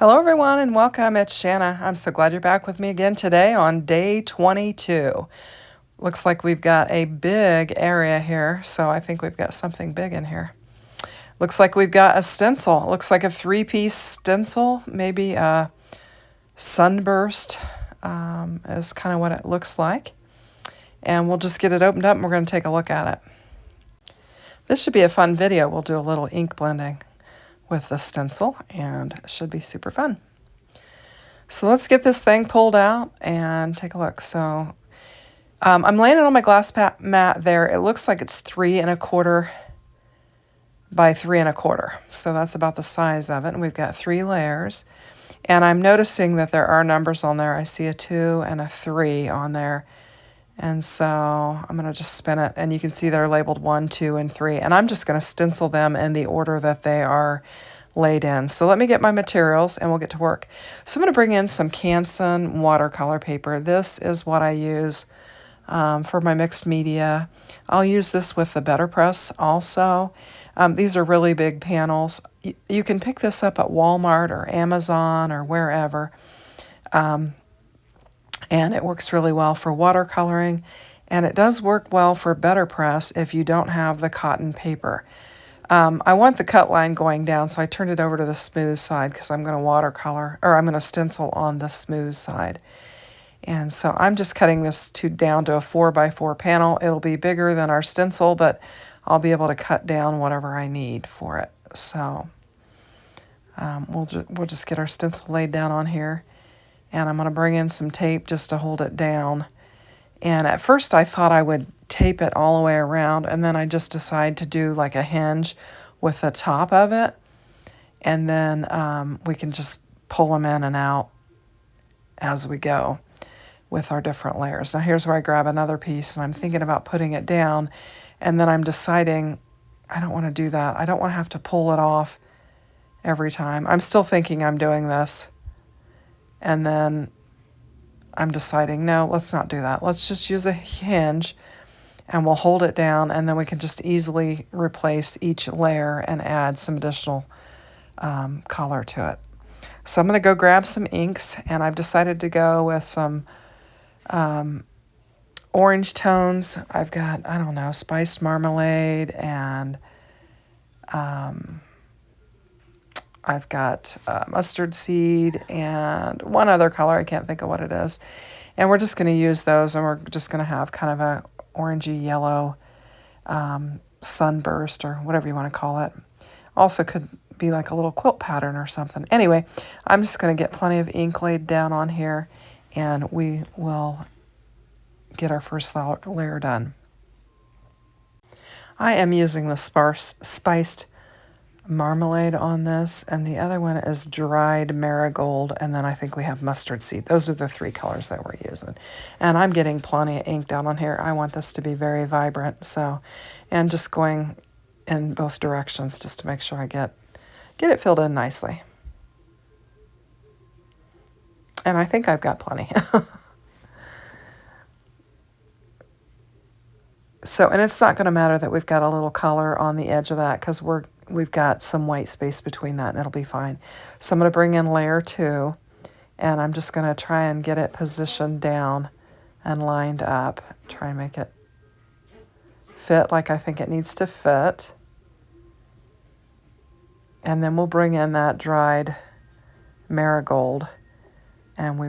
Hello, everyone, and welcome. It's Shanna. I'm so glad you're back with me again today on day 22. Looks like we've got a big area here, so I think we've got something big in here. Looks like we've got a stencil. Looks like a three-piece stencil, maybe a sunburst is kind of what it looks like. And we'll just get it opened up and we're going to take a look at it. This should be a fun video. We'll do a little ink blending with the stencil, and it should be super fun. So let's get this thing pulled out and take a look. So I'm laying it on my glass mat there. It looks like it's 3 1/4 by 3 1/4. So that's about the size of it. And we've got 3 layers. And I'm noticing that there are numbers on there. I see a 2 and a 3 on there. And so I'm going to just spin it. And you can see they're labeled 1, 2, and 3. And I'm just going to stencil them in the order that they are laid in. So let me get my materials and we'll get to work. So I'm going to bring in some Canson watercolor paper. This is what I use for my mixed media. I'll use this with the Better Press also. These are really big panels. You can pick this up at Walmart or Amazon or wherever. And it works really well for watercoloring. And it does work well for Better Press if you don't have the cotton paper. I want the cut line going down, so I turned it over to the smooth side because I'm going to watercolor, or I'm going to stencil on the smooth side. And so I'm just cutting this down to a 4 by 4 panel. It'll be bigger than our stencil, but I'll be able to cut down whatever I need for it. So we'll just get our stencil laid down on here. And I'm going to bring in some tape just to hold it down. And at first I thought I would tape it all the way around, and then I just decided to do like a hinge with the top of it. And then we can just pull them in and out as we go with our different layers. Now here's where I grab another piece, and I'm thinking about putting it down, and then I'm deciding I don't want to do that. I don't want to have to pull it off every time. I'm still thinking I'm doing this. And then I'm deciding, no, let's not do that. Let's just use a hinge and we'll hold it down, and then we can just easily replace each layer and add some additional color to it. So I'm going to go grab some inks, and I've decided to go with some orange tones. I've got, I don't know, spiced marmalade, and I've got mustard seed and one other color. I can't think of what it is. And we're just going to use those, and we're just going to have kind of a orangey yellow sunburst, or whatever you want to call it. Also could be like a little quilt pattern or something. Anyway, I'm just going to get plenty of ink laid down on here, and we will get our first layer done. I am using the spiced marmalade on this, and the other one is dried marigold, and then I think we have mustard seed. Those are the 3 colors that we're using. And I'm getting plenty of ink down on here. I want this to be very vibrant, so, and just going in both directions just to make sure I get it filled in nicely. And I think I've got plenty. So, and it's not going to matter that we've got a little color on the edge of that, because we've got some white space between that, and it'll be fine. So I'm going to bring in layer 2, and I'm just going to try and get it positioned down and lined up. Try and make it fit like I think it needs to fit. And then we'll bring in that dried marigold, and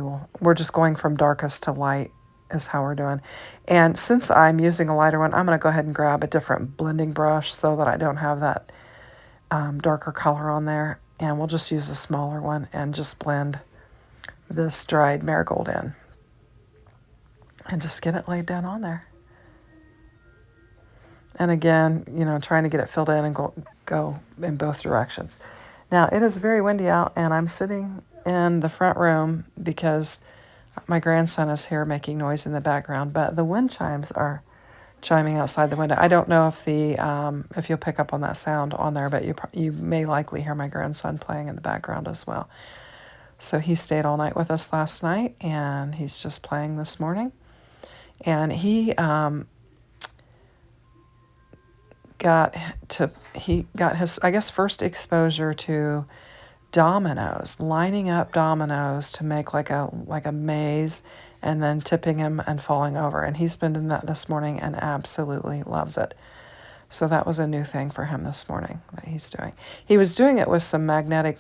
we're just going from darkest to light is how we're doing. And since I'm using a lighter one, I'm going to go ahead and grab a different blending brush so that I don't have that darker color on there. And we'll just use a smaller one and just blend this dried marigold in. And just get it laid down on there. And again, you know, trying to get it filled in and go in both directions. Now, it is very windy out, and I'm sitting in the front room because my grandson is here making noise in the background, but the wind chimes are chiming outside the window. I don't know if if you'll pick up on that sound on there, but you may likely hear my grandson playing in the background as well. So he stayed all night with us last night, and he's just playing this morning. And he got his, I guess, first exposure to dominoes, lining up dominoes to make like a maze, and then tipping him and falling over. And he's been doing that this morning and absolutely loves it. So that was a new thing for him this morning that he's doing. He was doing it with some magnetic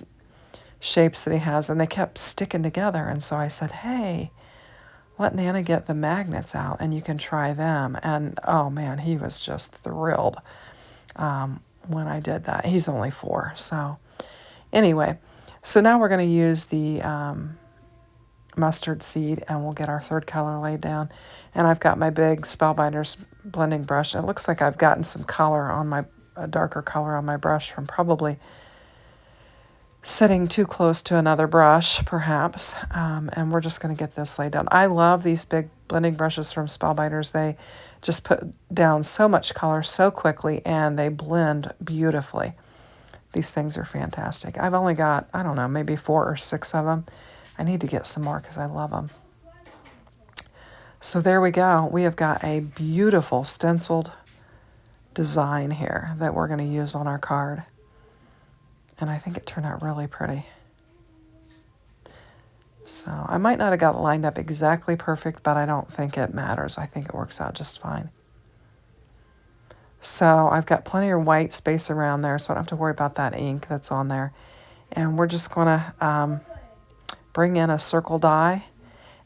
shapes that he has, and they kept sticking together. And so I said, hey, let Nana get the magnets out and you can try them. And oh man, he was just thrilled when I did that. He's only 4. So anyway, so now we're going to use the mustard seed, and we'll get our third color laid down. And I've got my big Spellbinders blending brush. It looks like I've gotten some color on my, a darker color on my brush from probably sitting too close to another brush, perhaps. And we're just going to get this laid down. I love these big blending brushes from Spellbinders. They just put down so much color so quickly, and they blend beautifully. These things are fantastic. I've only got, I don't know, maybe 4 or 6 of them. I need to get some more because I love them. So there we go. We have got a beautiful stenciled design here that we're going to use on our card. And I think it turned out really pretty. So I might not have got it lined up exactly perfect, but I don't think it matters. I think it works out just fine. So I've got plenty of white space around there, so I don't have to worry about that ink that's on there. And we're just going to bring in a circle die.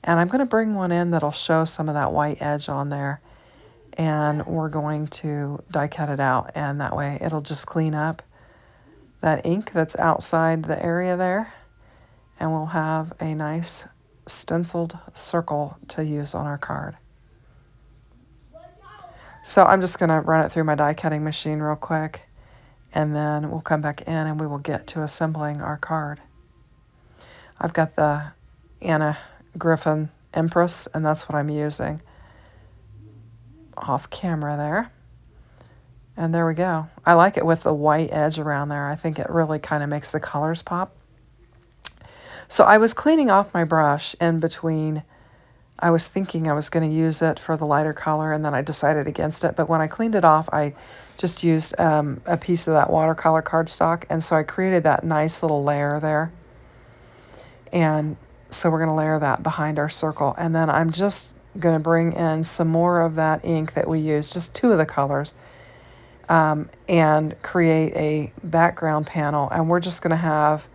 And I'm going to bring one in that'll show some of that white edge on there. And we're going to die cut it out. And that way it'll just clean up that ink that's outside the area there. And we'll have a nice stenciled circle to use on our card. So I'm just going to run it through my die cutting machine real quick. And then we'll come back in and we will get to assembling our card. I've got the Anna Griffin Empress, and that's what I'm using off camera there. And there we go. I like it with the white edge around there. I think it really kind of makes the colors pop. So I was cleaning off my brush in between. I was thinking I was going to use it for the lighter color, and then I decided against it. But when I cleaned it off, I just used a piece of that watercolor cardstock, and so I created that nice little layer there. And so we're going to layer that behind our circle. And then I'm just going to bring in some more of that ink that we used, just 2 of the colors, and create a background panel. And we're just going to have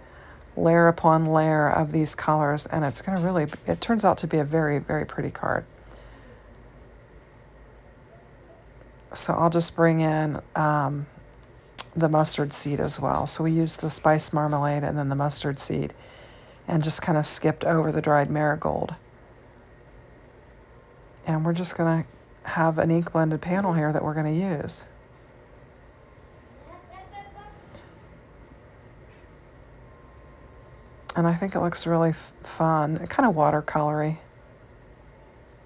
layer upon layer of these colors, and it's going to really, it turns out to be a very, very pretty card. So I'll just bring in the mustard seed as well. So we used the spice marmalade and then the mustard seed, and just kind of skipped over the dried marigold. And we're just going to have an ink blended panel here that we're going to use. And I think it looks really fun, kind of watercolory.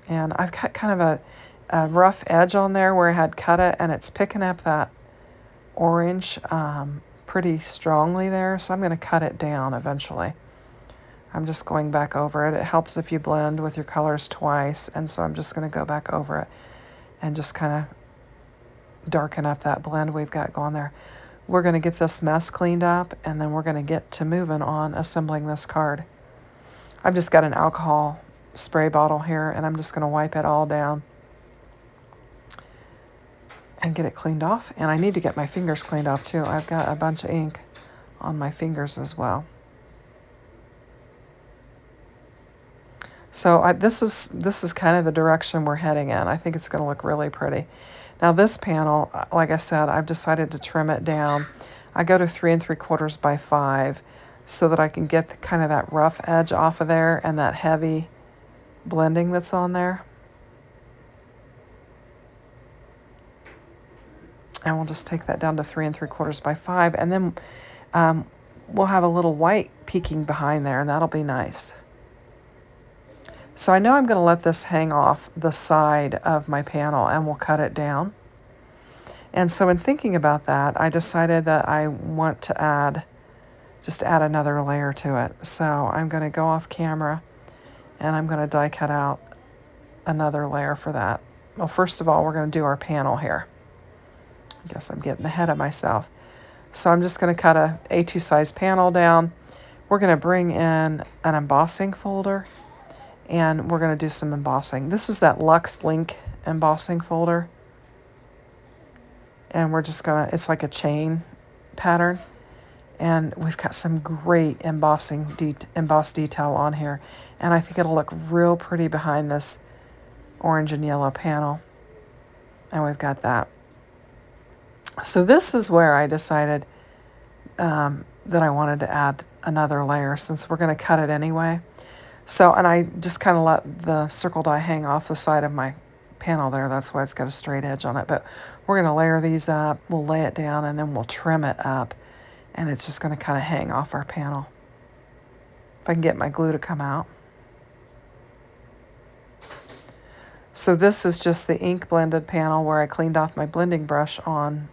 And I've got kind of a rough edge on there where I had cut it, and it's picking up that orange pretty strongly there. So I'm going to cut it down eventually. I'm just going back over it. It helps if you blend with your colors twice, and so I'm just going to go back over it and just kind of darken up that blend we've got going there. We're going to get this mess cleaned up, and then we're going to get to moving on assembling this card. I've just got an alcohol spray bottle here, and I'm just going to wipe it all down and get it cleaned off. And I need to get my fingers cleaned off too. I've got a bunch of ink on my fingers as well. So this is kind of the direction we're heading in. I think it's going to look really pretty. Now this panel, like I said, I've decided to trim it down. I go to 3 3/4 by 5 so that I can get kind of that rough edge off of there and that heavy blending that's on there. And we'll just take that down to 3 3/4 by 5, and then we'll have a little white peeking behind there, and that'll be nice. So I know I'm going to let this hang off the side of my panel, and we'll cut it down. And so in thinking about that, I decided that I want to just add another layer to it. So I'm going to go off camera, and I'm going to die cut out another layer for that. Well, first of all, we're going to do our panel here. I guess I'm getting ahead of myself. So I'm just going to cut a A2 size panel down, We're going to bring in an embossing folder, and we're going to do some embossing. This is that Luxe Link embossing folder, and we're just going to, it's like a chain pattern, and we've got some great embossed detail on here, and I think it'll look real pretty behind this orange and yellow panel. And we've got that. So this is where I decided that I wanted to add another layer, since we're going to cut it anyway. So, and I just kind of let the circle die hang off the side of my panel there. That's why it's got a straight edge on it. But we're going to layer these up. We'll lay it down, and then we'll trim it up. And it's just going to kind of hang off our panel. If I can get my glue to come out. So this is just the ink blended panel where I cleaned off my blending brush on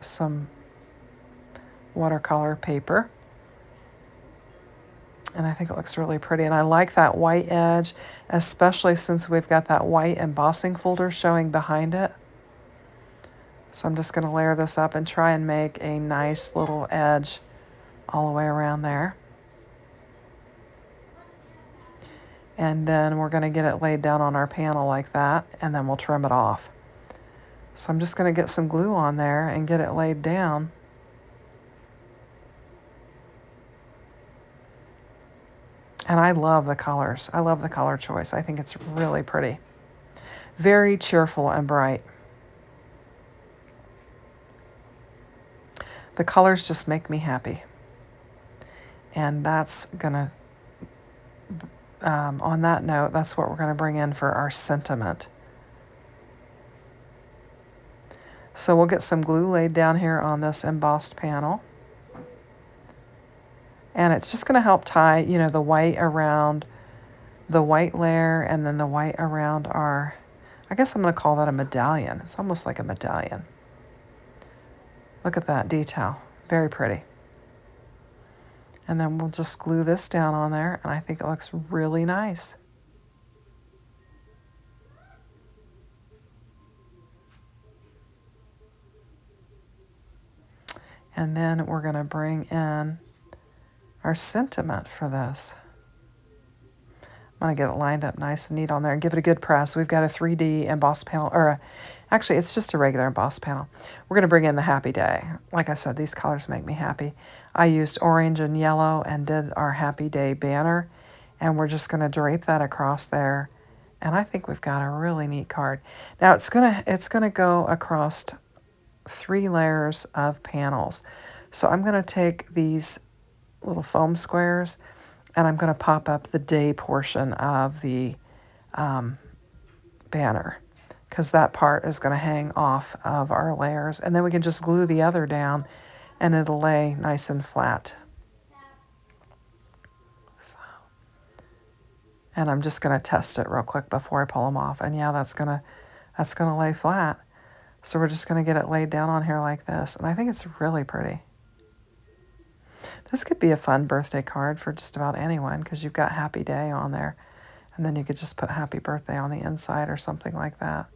some watercolor paper. And I think it looks really pretty. And I like that white edge, especially since we've got that white embossing folder showing behind it. So I'm just going to layer this up and try and make a nice little edge all the way around there. And then we're going to get it laid down on our panel like that, and then we'll trim it off. So I'm just going to get some glue on there and get it laid down. And I love the colors. I love the color choice. I think it's really pretty. Very cheerful and bright. The colors just make me happy. And that's going to, on that note, that's what we're going to bring in for our sentiment. So we'll get some glue laid down here on this embossed panel. And it's just going to help tie, you know, the white around the white layer, and then the white around our, I guess I'm going to call that a medallion. It's almost like a medallion. Look at that detail. Very pretty. And then we'll just glue this down on there, and I think it looks really nice. And then we're going to bring in our sentiment for this. I'm going to get it lined up nice and neat on there and give it a good press. We've got a 3D embossed panel, or actually it's just a regular embossed panel. We're going to bring in the happy day. Like I said, these colors make me happy. I used orange and yellow and did our happy day banner, and we're just going to drape that across there. And I think we've got a really neat card. Now it's going to go across 3 layers of panels. So I'm going to take these little foam squares, and I'm going to pop up the day portion of the banner, because that part is going to hang off of our layers. And then we can just glue the other down, and it'll lay nice and flat. So, and I'm just going to test it real quick before I pull them off. And yeah, that's going to lay flat. So we're just going to get it laid down on here like this. And I think it's really pretty. This could be a fun birthday card for just about anyone, because you've got happy day on there. And then you could just put happy birthday on the inside or something like that.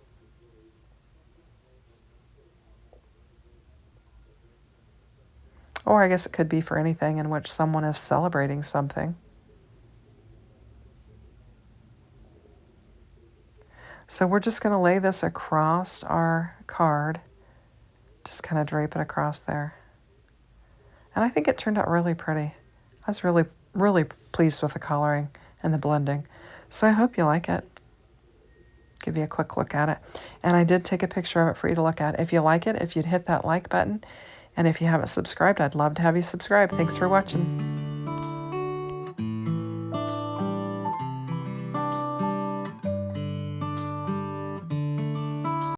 Or I guess it could be for anything in which someone is celebrating something. So we're just going to lay this across our card. Just kind of drape it across there. And I think it turned out really pretty. I was really, really pleased with the coloring and the blending. So I hope you like it. Give you a quick look at it. And I did take a picture of it for you to look at. If you like it, if you'd hit that like button. And if you haven't subscribed, I'd love to have you subscribe. Thanks for watching.